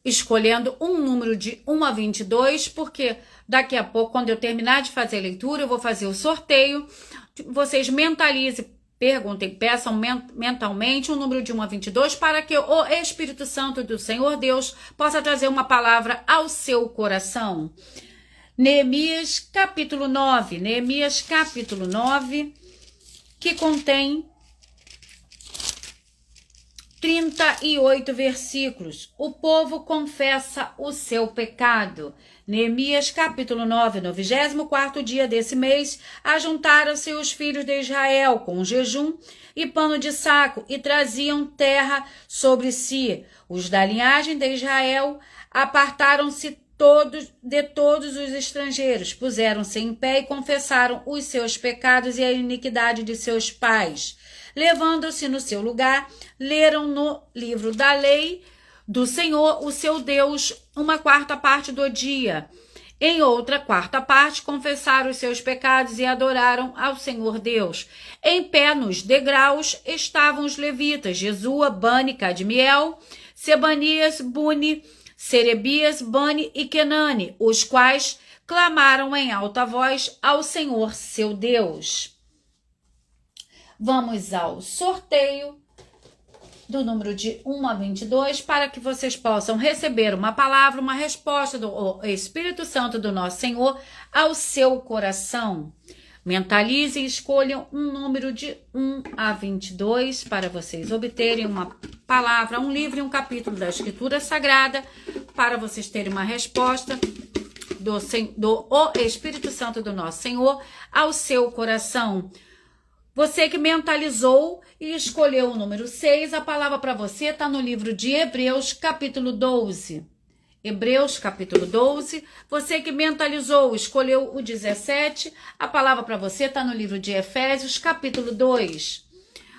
escolhendo um número de 1 a 22, porque daqui a pouco, quando eu terminar de fazer a leitura, eu vou fazer o sorteio. Vocês mentalizem, perguntem, peçam mentalmente um número de 1 a 22 para que o Espírito Santo do Senhor Deus possa trazer uma palavra ao seu coração. Neemias capítulo 9, Neemias capítulo 9, que contém 38 versículos. O povo confessa o seu pecado. Neemias capítulo 9, no 24º dia desse mês, ajuntaram-se os filhos de Israel com jejum e pano de saco e traziam terra sobre si. Os da linhagem de Israel apartaram-se de todos os estrangeiros, puseram-se em pé e confessaram os seus pecados e a iniquidade de seus pais. Levando-se no seu lugar, leram no livro da lei do Senhor, o seu Deus, uma quarta parte do dia. Em outra quarta parte, confessaram os seus pecados e adoraram ao Senhor Deus. Em pé nos degraus estavam os levitas, Jesua, Bani, Cadmiel, Sebanias, Buni, Serebias, Bani e Kenani, os quais clamaram em alta voz ao Senhor seu Deus. Vamos ao sorteio do número de 1 a 22 para que vocês possam receber uma palavra, uma resposta do Espírito Santo do nosso Senhor ao seu coração. Mentalizem e escolham um número de 1 a 22 para vocês obterem uma palavra, um livro e um capítulo da Escritura Sagrada, para vocês terem uma resposta do Espírito Santo do nosso Senhor ao seu coração. Você que mentalizou e escolheu o número 6, a palavra para você está no livro de Hebreus, capítulo 12. Hebreus, capítulo 12. Você que mentalizou, escolheu o 17, a palavra para você está no livro de Efésios, capítulo 2.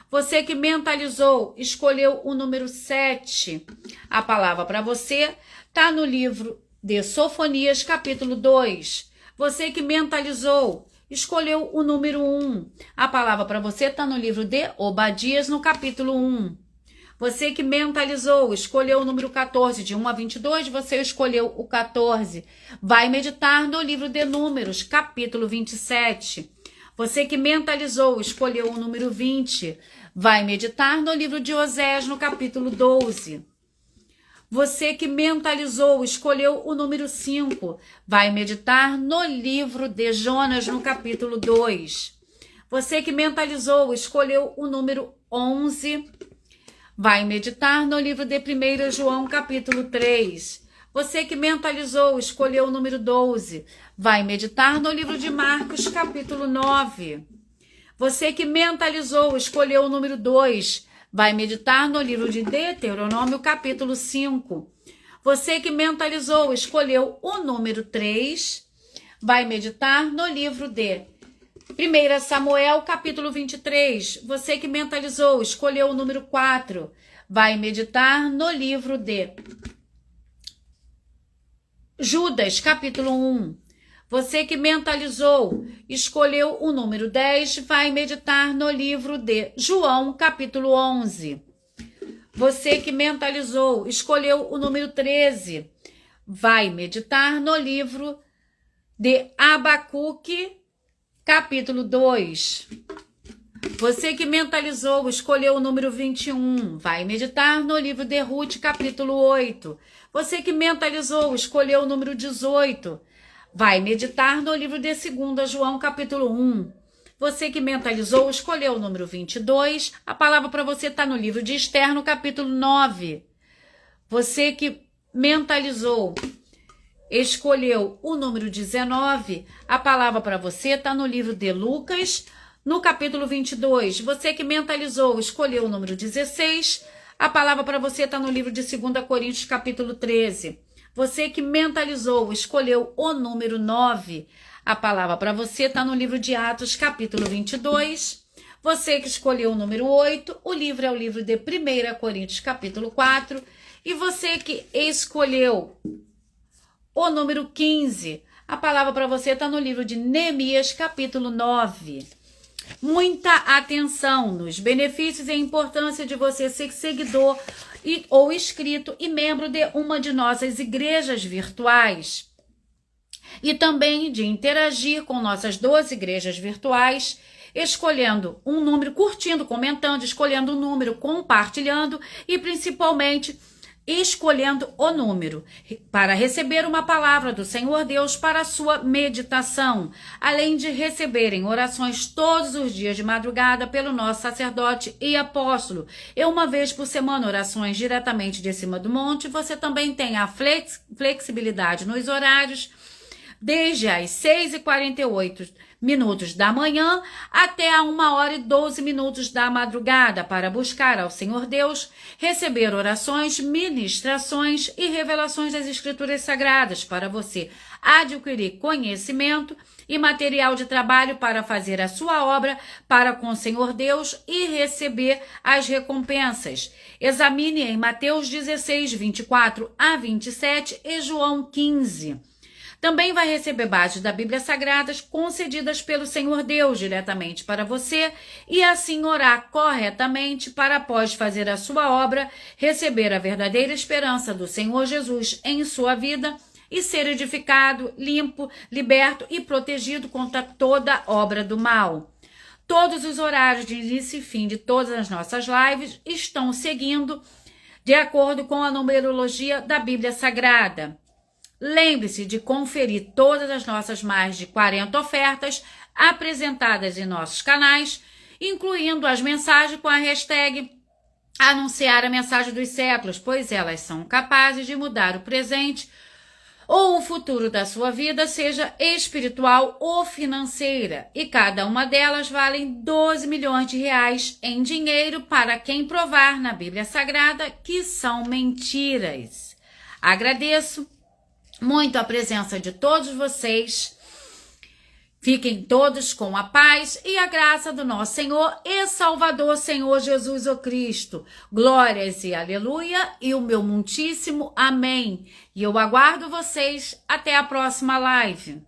Você que mentalizou, escolheu o número 7, a palavra para você está no livro de Sofonias, capítulo 2. Você que mentalizou, escolheu o número 1, a palavra para você está no livro de Obadias, no capítulo 1. Você que mentalizou, escolheu o número 14, de 1 a 22, você escolheu o 14. Vai meditar no livro de Números, capítulo 27. Você que mentalizou, escolheu o número 20. Vai meditar no livro de Osés, no capítulo 12. Você que mentalizou, escolheu o número 5. Vai meditar no livro de Jonas, no capítulo 2. Você que mentalizou, escolheu o número 11. Vai meditar no livro de 1 João, capítulo 3. Você que mentalizou, escolheu o número 12. Vai meditar no livro de Marcos, capítulo 9. Você que mentalizou, escolheu o número 2. Vai meditar no livro de Deuteronômio, capítulo 5. Você que mentalizou, escolheu o número 3. Vai meditar no livro de 1 Samuel, capítulo 23. Você que mentalizou, escolheu o número 4. Vai meditar no livro de Judas, capítulo 1. Você que mentalizou, escolheu o número 10. Vai meditar no livro de João, capítulo 11. Você que mentalizou, escolheu o número 13. Vai meditar no livro de Abacuque, capítulo 2. Você que mentalizou, escolheu o número 21. Vai meditar no livro de Ruth, capítulo 8. Você que mentalizou, escolheu o número 18. Vai meditar no livro de 2 João, capítulo 1. Você que mentalizou, escolheu o número 22. A palavra para você está no livro de Esther, no capítulo 9. Você que mentalizou, escolheu o número 19, a palavra para você está no livro de Lucas, no capítulo 22. Você que mentalizou, escolheu o número 16, a palavra para você está no livro de 2 Coríntios, capítulo 13. Você que mentalizou, escolheu o número 9, a palavra para você está no livro de Atos, capítulo 22. Você que escolheu o número 8, o livro é o livro de 1 Coríntios, capítulo 4. E você que escolheu o número 15. A palavra para você está no livro de Neemias, capítulo 9. Muita atenção nos benefícios e a importância de você ser seguidor ou inscrito e membro de uma de nossas igrejas virtuais. E também de interagir com nossas 12 igrejas virtuais, escolhendo um número, curtindo, comentando, escolhendo um número, compartilhando e principalmente escolhendo o número para receber uma palavra do Senhor Deus para a sua meditação, além de receberem orações todos os dias de madrugada pelo nosso sacerdote e apóstolo. E uma vez por semana, orações diretamente de cima do monte. Você também tem a flexibilidade nos horários, desde as 6h48 da manhã até a 1h12 da madrugada, para buscar ao Senhor Deus, receber orações, ministrações e revelações das Escrituras Sagradas, para você adquirir conhecimento e material de trabalho para fazer a sua obra para com o Senhor Deus e receber as recompensas. Examine em Mateus 16, 24 a 27 e João 15. Também vai receber bases da Bíblia Sagradas concedidas pelo Senhor Deus diretamente para você e assim orar corretamente para, após fazer a sua obra, receber a verdadeira esperança do Senhor Jesus em sua vida e ser edificado, limpo, liberto e protegido contra toda obra do mal. Todos os horários de início e fim de todas as nossas lives estão seguindo de acordo com a numerologia da Bíblia Sagrada. Lembre-se de conferir todas as nossas mais de 40 ofertas apresentadas em nossos canais, incluindo as mensagens com a hashtag Anunciar a Mensagem dos Séculos, pois elas são capazes de mudar o presente ou o futuro da sua vida, seja espiritual ou financeira, e cada uma delas vale 12 milhões de reais em dinheiro para quem provar na Bíblia Sagrada que são mentiras. Agradeço muito a presença de todos vocês. Fiquem todos com a paz e a graça do nosso Senhor e Salvador, Senhor Jesus o Cristo. Glórias e aleluia e o meu muitíssimo amém. E eu aguardo vocês até a próxima live.